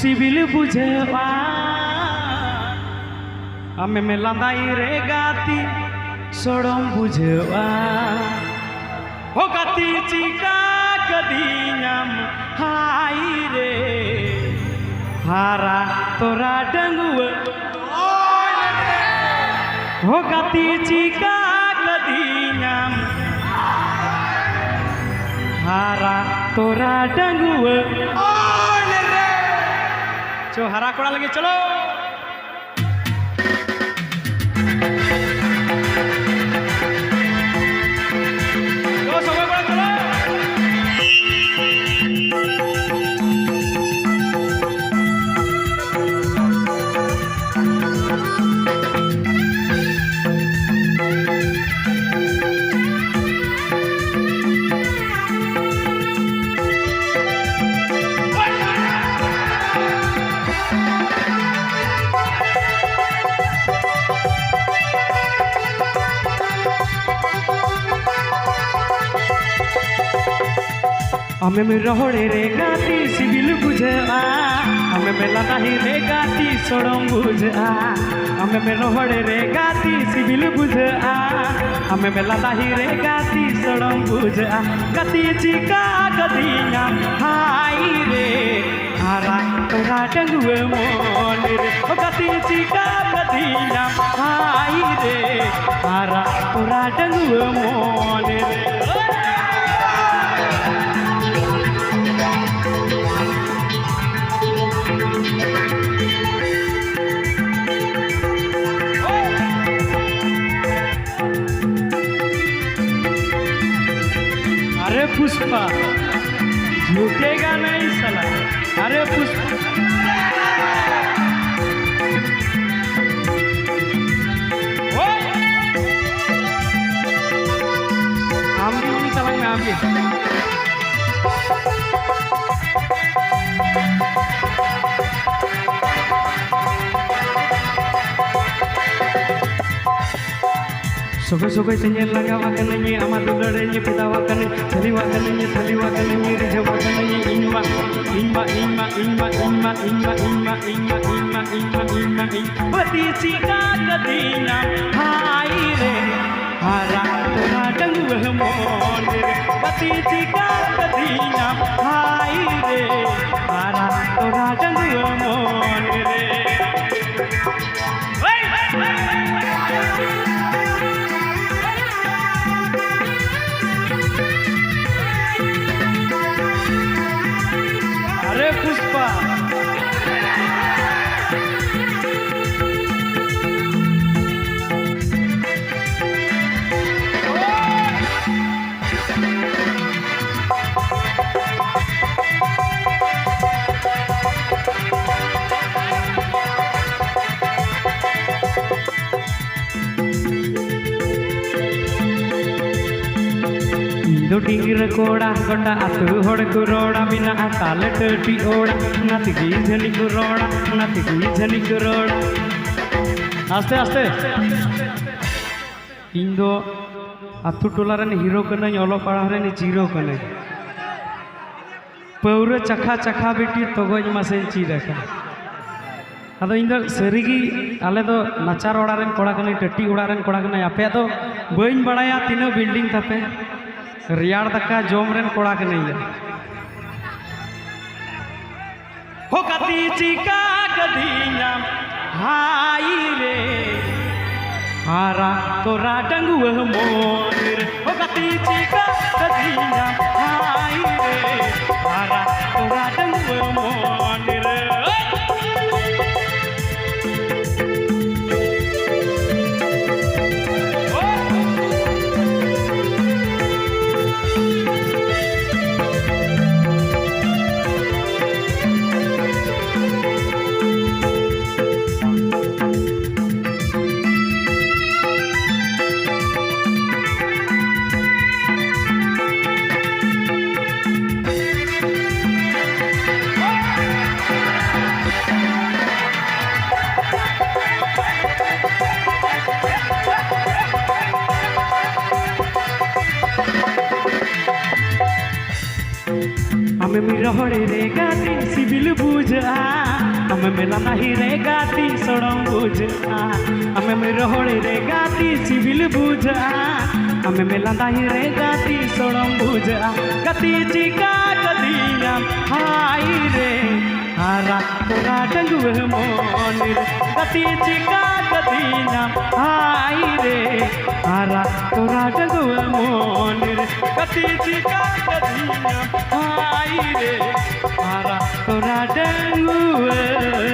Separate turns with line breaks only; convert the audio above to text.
CIBIL बुझेवा आमे में लांदाई रे गाती सोड़म बुझेवा हो गाती चिका कदीनाम हाई रे हारा तोरा डंगुआ हो गाती चिका कदीनाम हारा तोरा डंगुआ चो हरा कोड़ा लगे चलो हमें में रहोड़े रे गाती सिबिल बुझा हमें में लाही रे गाती सोड़म बुझा हमें में रहोड़े रे गाती सिबिल बुझा हमें में लाही रे गाती सोड़म बुझा गति चिका गदीना हाई रे हारा तोरा डंगुआ मोन रे गति चिका गदीना हाई रे हारा तोरा डंगुआ मोन रे अरे पुष्पा झुकेगा नहीं साला अरे पुष्पा आम भी नहीं चलाएंगे में आम भी सोगे सोगे तंजल लगावा कने आमा दुलड़े ने पिदावा कने थलीवा कने थलीवा कने रिझवा कने Innova Innova Innova Innova Innova Innova Innova Innova Innova Innova Innova Innova बती चिका कदीना हाई रे हारा तोरा डंगुआ मोन रे बती चिका कदीना हाई रे हारा तोरा डंगुआ मोन रे अरे पुष्पा डिंगर कोड़ा गोटा आतु हड़ को रोड़ा बिना ताले टटी ओड़ा नातिगी झनी को रोड़ा नातिगी झनी को रोड़ा आस्ते आस्ते इन दो आतु टोला रन हीरो कने ओलो पढ़ा रन जीरो कने पौरे चखा चखा बेटी तगोज मासे चीरका अदो इन दो सरीगी आले दो नाचार ओड़ा रन कोड़ा कने टटी ओड़ा रन कोड़ा कने आपे दो बइन बड़ाया तीनों बिल्डिंग तापे रियाड़ दका जोम रेन कोड़ा के नहीं हो गति चिका गदीना हाई रे हारा तोरा डंगुआ मोन रे हो गति चिका गदीना हाई रे हारा तोरा डंगुआ मोन रे हमें रहोड़े रे गाती सिबिल बुझा हमें मेला नहीं रे गाती सोड़म बुझा हमें में रोहड़े रे गाती सिविल बुझा हमें मेला नहीं रे गाती सोड़म बुझा गति चिका गदिया हाय रे हारा तोरा डंगुए मोनिर गति चिका गदिया हाय रे हारा तोरा डंगुए मोनिर गति चिका गदिया हाय रे हारा तोरा डंगुए